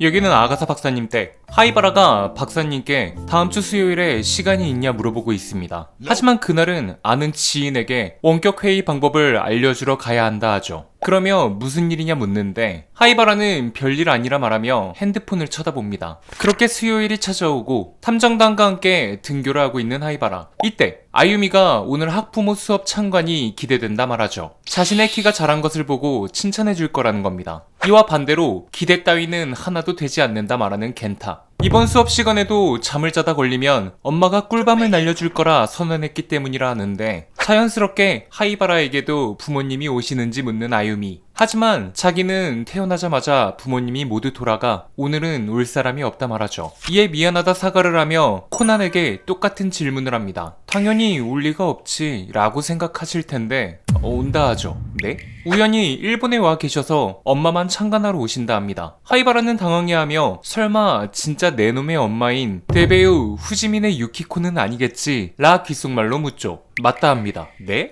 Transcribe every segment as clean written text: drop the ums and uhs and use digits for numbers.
여기는 아가사 박사님 댁. 하이바라가 박사님께 다음 주 수요일에 시간이 있냐 물어보고 있습니다. 하지만 그날은 아는 지인에게 원격 회의 방법을 알려주러 가야 한다 하죠. 그러며 무슨 일이냐 묻는데 하이바라는 별일 아니라 말하며 핸드폰을 쳐다봅니다. 그렇게 수요일이 찾아오고 탐정단과 함께 등교를 하고 있는 하이바라. 이때 아유미가 오늘 학부모 수업 참관이 기대된다 말하죠. 자신의 키가 자란 것을 보고 칭찬해 줄 거라는 겁니다. 이와 반대로 기대 따위는 하나도 되지 않는다 말하는 겐타. 이번 수업 시간에도 잠을 자다 걸리면 엄마가 꿀밤을 날려줄 거라 선언했기 때문이라 하는데 자연스럽게 하이바라에게도 부모님이 오시는지 묻는 아유미. 하지만 자기는 태어나자마자 부모님이 모두 돌아가 오늘은 올 사람이 없다 말하죠. 이에 미안하다 사과를 하며 코난에게 똑같은 질문을 합니다. 당연히 올 리가 없지 라고 생각하실 텐데 온다 하죠. 네? 우연히 일본에 와 계셔서 엄마만 참관하러 오신다 합니다. 하이바라는 당황해하며 설마 진짜 내 놈의 엄마인 대배우 후지민의 유키코는 아니겠지? 라 귓속말로 묻죠. 맞다 합니다. 네?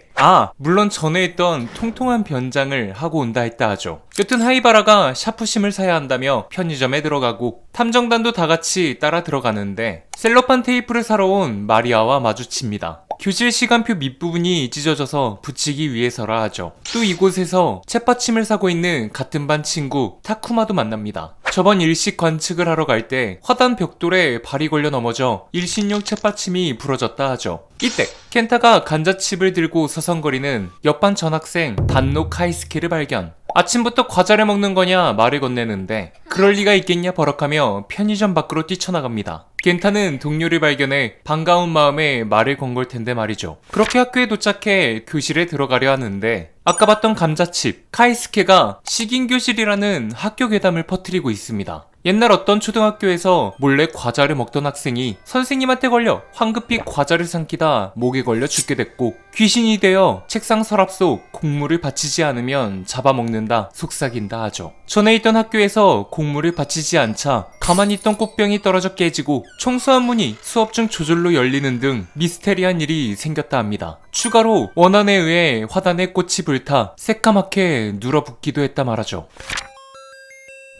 물론 전에 있던 통통한 변장을 하고 온다 했다 하죠. 여튼 하이바라가 샤프심을 사야 한다며 편의점에 들어가고 탐정단도 다 같이 따라 들어가는데 셀로판 테이프를 사러 온 마리아와 마주칩니다. 교실 시간표 밑부분이 찢어져서 붙이기 위해서라 하죠. 또 이곳에서 책받침을 사고 있는 같은 반 친구 타쿠마도 만납니다. 저번 일식 관측을 하러 갈 때 화단 벽돌에 발이 걸려 넘어져 일식용 책받침이 부러졌다 하죠. 이때 켄타가 감자칩을 들고 서성거리는 옆반 전학생 단노 카이스케를 발견. 아침부터 과자를 먹는 거냐 말을 건네는데 그럴 리가 있겠냐 버럭하며 편의점 밖으로 뛰쳐나갑니다. 겐타는 동료를 발견해 반가운 마음에 말을 건 걸 텐데 말이죠. 그렇게 학교에 도착해 교실에 들어가려 하는데 아까 봤던 감자칩 카이스케가 식인교실이라는 학교 괴담을 퍼뜨리고 있습니다. 옛날 어떤 초등학교에서 몰래 과자를 먹던 학생이 선생님한테 걸려 황급히 과자를 삼키다 목에 걸려 죽게 됐고 귀신이 되어 책상 서랍 속 곡물을 받치지 않으면 잡아먹는다 속삭인다 하죠. 전에 있던 학교에서 곡물을 받치지 않자 가만히 있던 꽃병이 떨어져 깨지고 청소한 문이 수업 중 저절로 열리는 등 미스테리한 일이 생겼다 합니다. 추가로 원한에 의해 화단에 꽃이 불타 새까맣게 눌어붙기도 했다 말하죠.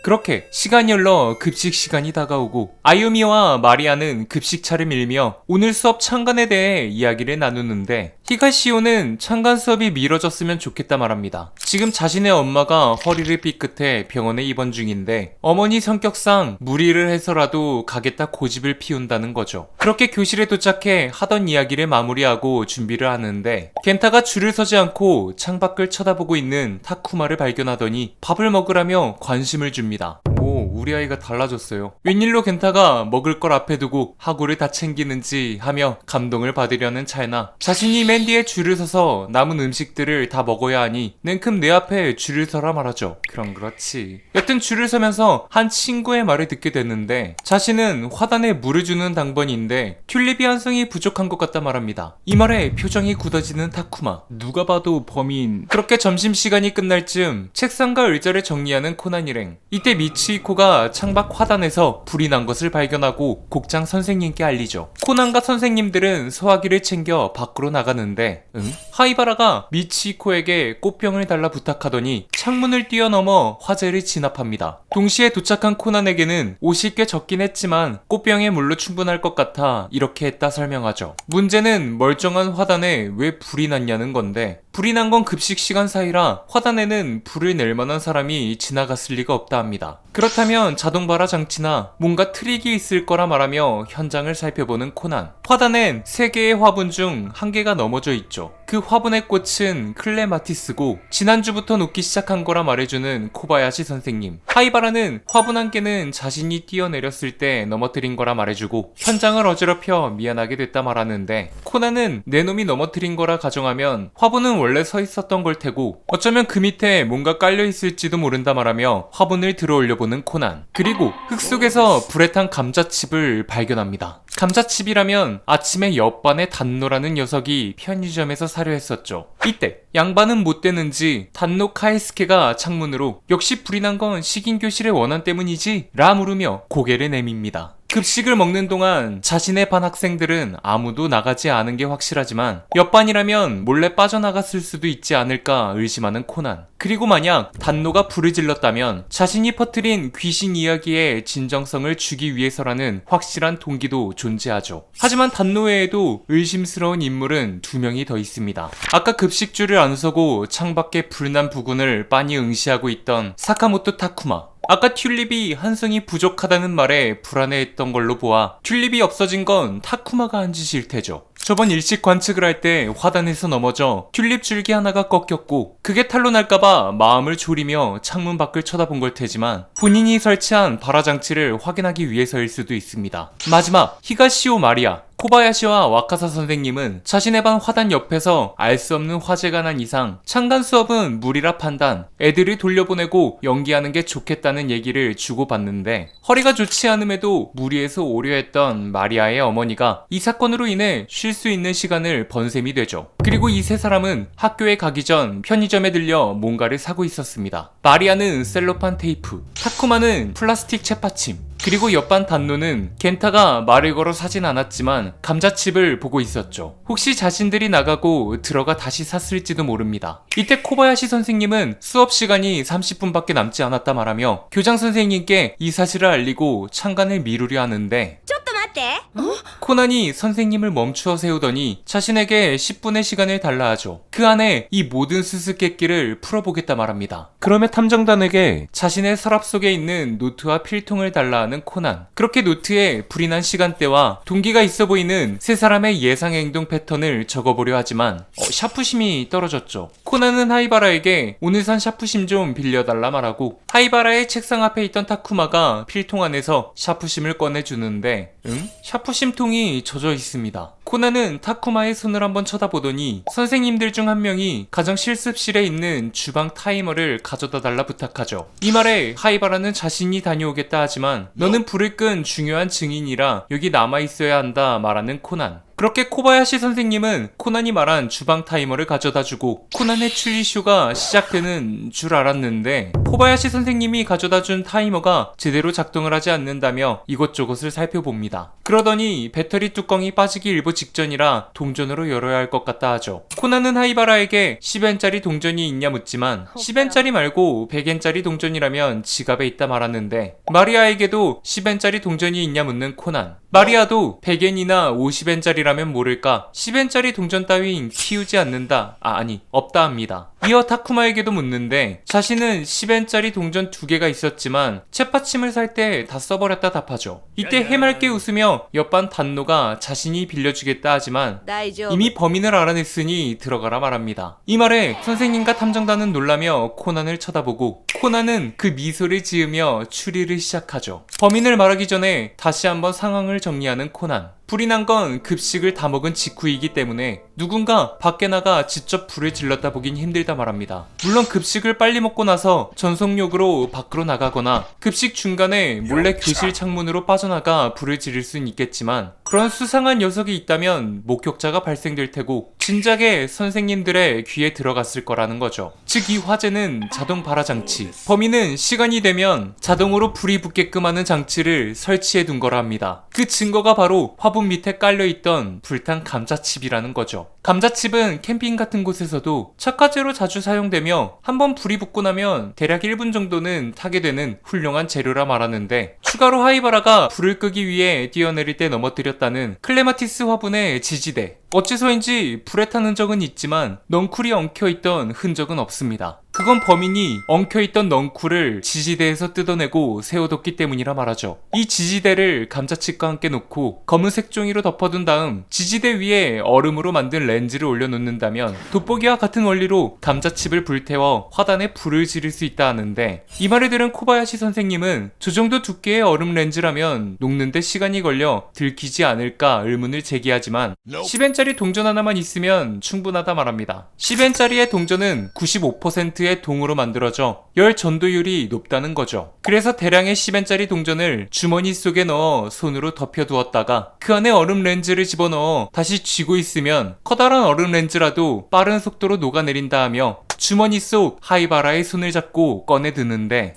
그렇게 시간이 흘러 급식 시간이 다가오고 아유미와 마리아는 급식차를 밀며 오늘 수업 참관에 대해 이야기를 나누는데 히가시오는 참관 수업이 미뤄졌으면 좋겠다 말합니다. 지금 자신의 엄마가 허리를 삐끗해 병원에 입원 중인데 어머니 성격상 무리를 해서라도 가겠다 고집을 피운다는 거죠. 그렇게 교실에 도착해 하던 이야기를 마무리하고 준비를 하는데 겐타가 줄을 서지 않고 창밖을 쳐다보고 있는 타쿠마를 발견하더니 밥을 먹으라며 관심을 줍니다. 오, 우리 아이가 달라졌어요. 웬일로 겐타가 먹을 걸 앞에 두고 하고를 다 챙기는지 하며 감동을 받으려는 찰나 자신이 맨 뒤에 줄을 서서 남은 음식들을 다 먹어야 하니 냉큼 내 앞에 줄을 서라 말하죠. 그럼 그렇지. 여튼 줄을 서면서 한 친구의 말을 듣게 됐는데 자신은 화단에 물을 주는 당번인데 튤립이 한 송이 부족한 것 같다 말합니다. 이 말에 표정이 굳어지는 타쿠마. 누가 봐도 범인. 그렇게 점심시간이 끝날 즈음 책상과 의자를 정리하는 코난 일행. 이때 미치코가 창밖 화단에서 불이 난 것을 발견하고 곡장 선생님께 알리죠. 코난과 선생님들은 소화기를 챙겨 밖으로 나가는데 하이바라가 미치코에게 꽃병을 달라 부탁하더니 창문을 뛰어넘어 화재를 진압합니다. 동시에 도착한 코난에게는 옷이 꽤 적긴 했지만 꽃병에 물로 충분할 것 같아 이렇게 했다 설명하죠. 문제는 멀쩡한 화단에 왜 불이 났냐는 건데 불이 난 건 급식 시간 사이라 화단에는 불을 낼 만한 사람이 지나갔을 리가 없다 합니다. 그렇다면 자동 발화 장치나 뭔가 트릭이 있을 거라 말하며 현장을 살펴보는 코난. 화단엔 3개의 화분 중 1개가 넘어져 있죠. 그 화분의 꽃은 클레마티스고 지난주부터 녹기 시작한 거라 말해주는 코바야시 선생님. 하이바라는 화분 1개는 자신이 뛰어내렸을 때 넘어뜨린 거라 말해주고 현장을 어지럽혀 미안하게 됐다 말하는데 코난은 내 놈이 넘어뜨린 거라 가정하면 화분은 원래 서 있었던 걸 테고 어쩌면 그 밑에 뭔가 깔려 있을지도 모른다 말하며 화분을 들어 올려보는 코난. 그리고 흙 속에서 불에 탄 감자칩을 발견합니다. 감자칩이라면 아침에 옆반의 단노라는 녀석이 편의점에서 사려 했었죠. 이때 양반은 못 되는지 단노 카이스케가 창문으로 역시 불이 난 건 식인교실의 원한 때문이지? 라 물으며 고개를 내밉니다. 급식을 먹는 동안 자신의 반 학생들은 아무도 나가지 않은 게 확실하지만 옆반이라면 몰래 빠져나갔을 수도 있지 않을까 의심하는 코난. 그리고 만약 단노가 불을 질렀다면 자신이 퍼뜨린 귀신 이야기의 진정성을 주기 위해서라는 확실한 동기도 존재하죠. 하지만 단노 외에도 의심스러운 인물은 2명이 더 있습니다. 아까 급식줄을 안 서고 창밖에 불난 부근을 빤히 응시하고 있던 사카모토 타쿠마. 아까 튤립이 한 성이 부족하다는 말에 불안해했던 걸로 보아 튤립이 없어진 건 타쿠마가 한 짓일 테죠. 저번 일식 관측을 할 때 화단에서 넘어져 튤립 줄기 하나가 꺾였고 그게 탈로 날까봐 마음을 졸이며 창문 밖을 쳐다본 걸 테지만 본인이 설치한 발화장치를 확인하기 위해서일 수도 있습니다. 마지막 히가시오 마리아. 코바야시와 와카사 선생님은 자신의 반 화단 옆에서 알 수 없는 화재가 난 이상 창간 수업은 무리라 판단, 애들을 돌려보내고 연기하는 게 좋겠다는 얘기를 주고받는데 허리가 좋지 않음에도 무리해서 오려했던 마리아의 어머니가 이 사건으로 인해 쉴 수 있는 시간을 번 셈이 되죠. 그리고 이 세 사람은 학교에 가기 전 편의점에 들려 뭔가를 사고 있었습니다. 마리아는 셀로판 테이프, 타쿠마는 플라스틱 책받침, 그리고 옆반 단노는 겐타가 말을 걸어 사진 않았지만 감자칩을 보고 있었죠. 혹시 자신들이 나가고 들어가 다시 샀을지도 모릅니다. 이때 코바야시 선생님은 수업 시간이 30분밖에 남지 않았다 말하며 교장 선생님께 이 사실을 알리고 창간을 미루려 하는데 코난이 선생님을 멈추어 세우더니 자신에게 10분의 시간을 달라 하죠. 그 안에 이 모든 수수께끼를 풀어보겠다 말합니다. 그러며 탐정단에게 자신의 서랍 속에 있는 노트와 필통을 달라 하는 코난. 그렇게 노트에 불이 난 시간대와 동기가 있어 보이는 세 사람의 예상 행동 패턴을 적어보려 하지만 샤프심이 떨어졌죠. 코난은 하이바라에게 오늘 산 샤프심 좀 빌려달라 말하고 하이바라의 책상 앞에 있던 타쿠마가 필통 안에서 샤프심을 꺼내주는데 샤프심통이 젖어 있습니다. 코난은 타쿠마의 손을 한번 쳐다보더니 선생님들 중 한 명이 가정 실습실에 있는 주방 타이머를 가져다 달라 부탁하죠. 이 말에 하이바라는 자신이 다녀오겠다 하지만 너는 불을 끈 중요한 증인이라 여기 남아있어야 한다 말하는 코난. 그렇게 코바야시 선생님은 코난이 말한 주방 타이머를 가져다주고 코난의 추리쇼가 시작되는 줄 알았는데 코바야시 선생님이 가져다준 타이머가 제대로 작동을 하지 않는다며 이것저것을 살펴봅니다. 그러더니 배터리 뚜껑이 빠지기 일보 직전이라 동전으로 열어야 할 것 같다 하죠. 코난은 하이바라에게 10엔짜리 동전이 있냐 묻지만 10엔짜리 말고 100엔짜리 동전이라면 지갑에 있다 말하는데 마리아에게도 10엔짜리 동전이 있냐 묻는 코난. 마리아도 100엔이나 50엔짜리라면 모를까 10엔짜리 동전 따윈 키우지 않는다. 아니 없다 합니다. 이어 타쿠마에게도 묻는데 자신은 10엔짜리 동전 2개가 있었지만 책받침을 살 때 다 써버렸다 답하죠. 이때 해맑게 웃으며 옆반 단노가 자신이 빌려주겠다 하지만 이미 범인을 알아냈으니 들어가라 말합니다. 이 말에 선생님과 탐정단은 놀라며 코난을 쳐다보고 코난은 그 미소를 지으며 추리를 시작하죠. 범인을 말하기 전에 다시 한번 상황을 정리하는 코난. 불이 난 건 급식을 다 먹은 직후이기 때문에 누군가 밖에 나가 직접 불을 질렀다 보긴 힘들다 말합니다. 물론 급식을 빨리 먹고 나서 전속력으로 밖으로 나가거나 급식 중간에 몰래 교실 창문으로 빠져나가 불을 지를 수는 있겠지만 그런 수상한 녀석이 있다면 목격자가 발생될 테고 진작에 선생님들의 귀에 들어갔을 거라는 거죠. 즉 이 화재는 자동 발화 장치. 범인은 시간이 되면 자동으로 불이 붙게끔 하는 장치를 설치해 둔 거라 합니다. 그 증거가 바로 화분 밑에 깔려있던 불탄 감자칩이라는 거죠. 감자칩은 캠핑 같은 곳에서도 착화제로 자주 사용되며 한번 불이 붙고 나면 대략 1분 정도는 타게 되는 훌륭한 재료라 말하는데 추가로 하이바라가 불을 끄기 위해 뛰어내릴 때 넘어뜨렸다는 클레마티스 화분의 지지대. 어째서인지 불에 탄 흔적은 있지만 넝쿨이 엉켜있던 흔적은 없습니다. 그건 범인이 엉켜있던 넝쿨을 지지대에서 뜯어내고 세워뒀기 때문이라 말하죠. 이 지지대를 감자칩과 함께 놓고 검은색 종이로 덮어둔 다음 지지대 위에 얼음으로 만든 렌즈를 올려놓는다면 돋보기와 같은 원리로 감자칩을 불태워 화단에 불을 지를 수 있다 하는데 이 말을 들은 코바야시 선생님은 저 정도 두께의 얼음 렌즈라면 녹는데 시간이 걸려 들키지 않을까 의문을 제기하지만 10엔짜리 동전 하나만 있으면 충분하다 말합니다. 10엔짜리의 동전은 95%의 동으로 만들어져 열 전도율이 높다는 거죠. 그래서 대량의 10엔짜리 동전을 주머니 속에 넣어 손으로 덮여두었다가 그 안에 얼음 렌즈를 집어넣어 다시 쥐고 있으면 커다란 얼음 렌즈라도 빠른 속도로 녹아내린다 하며 주머니 속 하이바라의 손을 잡고 꺼내 드는데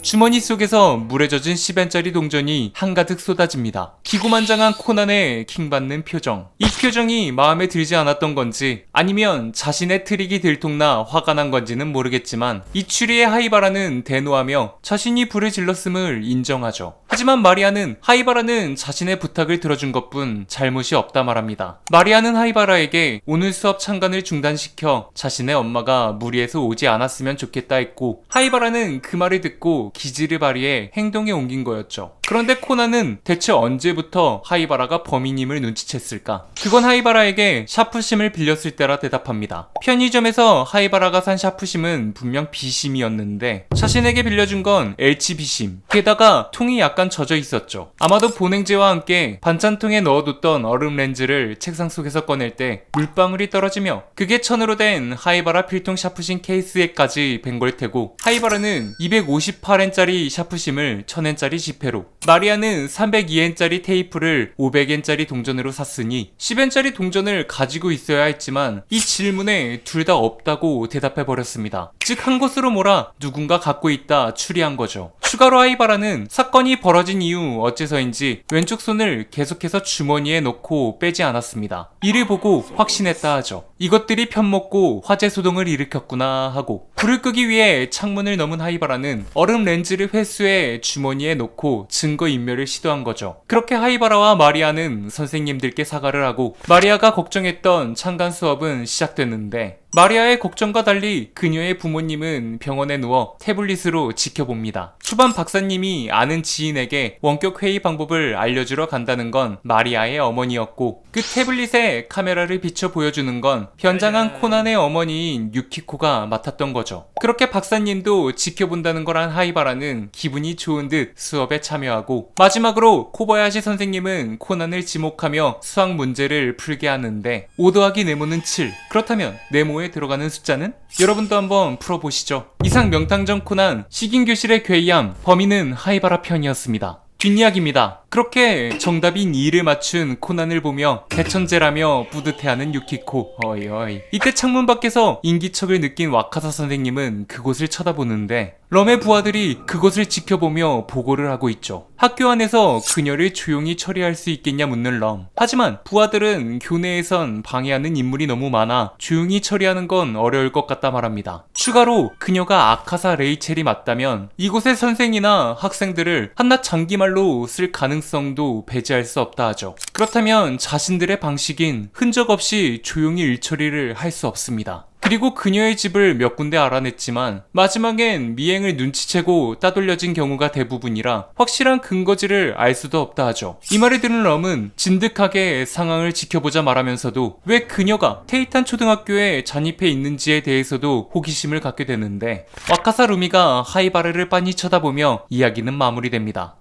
주머니 속에서 물에 젖은 10엔짜리 동전이 한가득 쏟아집니다. 기고만장한 코난의 킹받는 표정. 이 표정이 마음에 들지 않았던 건지 아니면 자신의 트릭이 들통나 화가 난 건지는 모르겠지만 이 추리의 하이바라는 대노하며 자신이 불을 질렀음을 인정하죠. 하지만 마리아는 하이바라는 자신의 부탁을 들어준 것뿐 잘못이 없다 말합니다. 마리아는 하이바라에게 오늘 수업 참관을 중단시켜 자신의 엄마가 무리해서 오지 않았으면 좋겠다 했고 하이바라는 그 말을 듣고 기지를 발휘해 행동에 옮긴 거였죠. 그런데 코난은 대체 언제부터 하이바라가 범인임을 눈치챘을까? 그건 하이바라에게 샤프심을 빌렸을 때라 대답합니다. 편의점에서 하이바라가 산 샤프심은 분명 B심이었는데 자신에게 빌려준 건 LG-B심. 게다가 통이 약간 젖어 있었죠. 아마도 보냉제와 함께 반찬통에 넣어뒀던 얼음 렌즈를 책상 속에서 꺼낼 때 물방울이 떨어지며 그게 천으로 된 하이바라 필통 샤프심 케이스에까지 밴 걸 테고 하이바라는 258엔짜리 샤프심을 1000엔짜리 지폐로 마리아는 302엔짜리 테이프를 500엔짜리 동전으로 샀으니 10엔짜리 동전을 가지고 있어야 했지만 이 질문에 둘 다 없다고 대답해버렸습니다. 즉 한 곳으로 몰아 누군가 갖고 있다 추리한 거죠. 추가로 하이바라는 사건이 벌어진 이후 어째서인지 왼쪽 손을 계속해서 주머니에 넣고 빼지 않았습니다. 이를 보고 확신했다 하죠. 이것들이 편먹고 화재 소동을 일으켰구나 하고 불을 끄기 위해 창문을 넘은 하이바라는 얼음 렌즈를 회수해 주머니에 넣고 증거인멸을 시도한 거죠. 그렇게 하이바라와 마리아는 선생님들께 사과를 하고 마리아가 걱정했던 참관 수업은 시작됐는데 마리아의 걱정과 달리 그녀의 부모님은 병원에 누워 태블릿으로 지켜봅니다. 초반 박사님이 아는 지인에게 원격 회의 방법을 알려주러 간다는 건 마리아의 어머니였고 그 태블릿에 카메라를 비춰 보여주는 건 현장한 코난의 어머니인 유키코가 맡았던 거죠. 그렇게 박사님도 지켜본다는 걸 한 하이바라는 기분이 좋은 듯 수업에 참여하고 마지막으로 코바야시 선생님은 코난을 지목하며 수학 문제를 풀게 하는데 5 더하기 네모는 7. 그렇다면 네모에 들어가는 숫자는? 여러분도 한번 풀어보시죠. 이상 명탐정 코난 식인교실의 괴이함 범인은 하이바라 편이었습니다. 뒷이야기입니다. 그렇게 정답인 2를 맞춘 코난을 보며 대천재라며 뿌듯해하는 유키코. 어이. 이때 창문 밖에서 인기척을 느낀 와카사 선생님은 그곳을 쳐다보는데 럼의 부하들이 그곳을 지켜보며 보고를 하고 있죠. 학교 안에서 그녀를 조용히 처리할 수 있겠냐 묻는 럼. 하지만 부하들은 교내에선 방해하는 인물이 너무 많아 조용히 처리하는 건 어려울 것 같다 말합니다. 추가로 그녀가 아카사 레이첼이 맞다면 이곳의 선생이나 학생들을 한낱 장기말로 쓸 가능성도 배제할 수 없다 하죠. 그렇다면 자신들의 방식인 흔적 없이 조용히 일처리를 할 수 없습니다. 그리고 그녀의 집을 몇 군데 알아냈지만 마지막엔 미행을 눈치채고 따돌려진 경우가 대부분이라 확실한 근거지를 알 수도 없다 하죠. 이 말을 들은 럼은 진득하게 상황을 지켜보자 말하면서도 왜 그녀가 테이탄 초등학교에 잔입해 있는지에 대해서도 호기심을 갖게 되는데 와카사 루미가 하이바라를 빤히 쳐다보며 이야기는 마무리됩니다.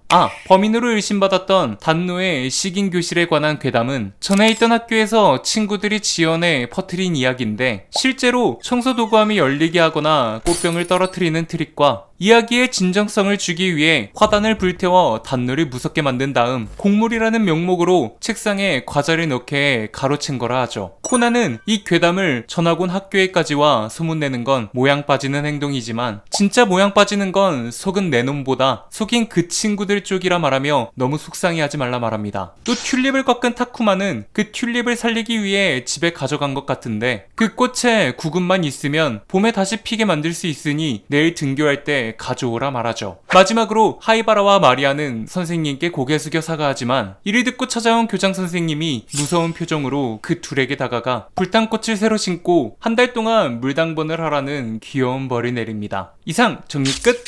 범인으로 의심받았던 단노의 식인교실에 관한 괴담은 전에 있던 학교에서 친구들이 지어내 퍼뜨린 이야기인데 실제로 청소도구함이 열리게 하거나 꽃병을 떨어뜨리는 트릭과 이야기의 진정성을 주기 위해 화단을 불태워 단노를 무섭게 만든 다음 곡물이라는 명목으로 책상에 과자를 넣게 가로챈 거라 하죠. 코난은 이 괴담을 전학 온 학교에까지 와 소문내는 건 모양 빠지는 행동이지만 진짜 모양 빠지는 건 속은 내 놈보다 속인 그 친구들 쪽이라 말하며 너무 속상해하지 말라 말합니다. 또 튤립을 꺾은 타쿠마는 그 튤립을 살리기 위해 집에 가져간 것 같은데 그 꽃에 구근만 있으면 봄에 다시 피게 만들 수 있으니 내일 등교할 때 가져오라 말하죠. 마지막으로 하이바라와 마리아는 선생님께 고개 숙여 사과하지만 이를 듣고 찾아온 교장 선생님이 무서운 표정으로 그 둘에게 다가가 불탄 꽃을 새로 심고 한 달 동안 물당번을 하라는 귀여운 벌을 내립니다. 이상 정리 끝!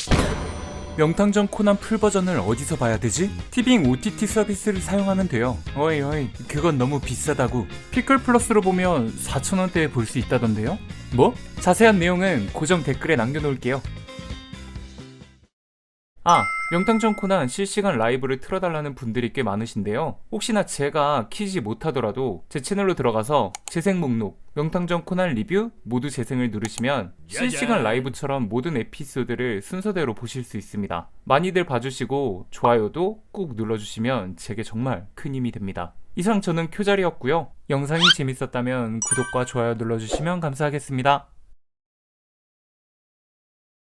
명탐정 코난 풀버전을 어디서 봐야 되지? 티빙 OTT 서비스를 사용하면 돼요. 어이 그건 너무 비싸다고. 피클 플러스로 보면 4,000원대에 볼 수 있다던데요? 뭐? 자세한 내용은 고정 댓글에 남겨놓을게요. 명탐정 코난 실시간 라이브를 틀어달라는 분들이 꽤 많으신데요. 혹시나 제가 키지 못하더라도 제 채널로 들어가서 재생 목록 명탐정 코난 리뷰 모두 재생을 누르시면 실시간 라이브처럼 모든 에피소드를 순서대로 보실 수 있습니다. 많이들 봐주시고 좋아요도 꾹 눌러주시면 제게 정말 큰 힘이 됩니다. 이상 저는 쿄자리였고요. 영상이 재밌었다면 구독과 좋아요 눌러주시면 감사하겠습니다.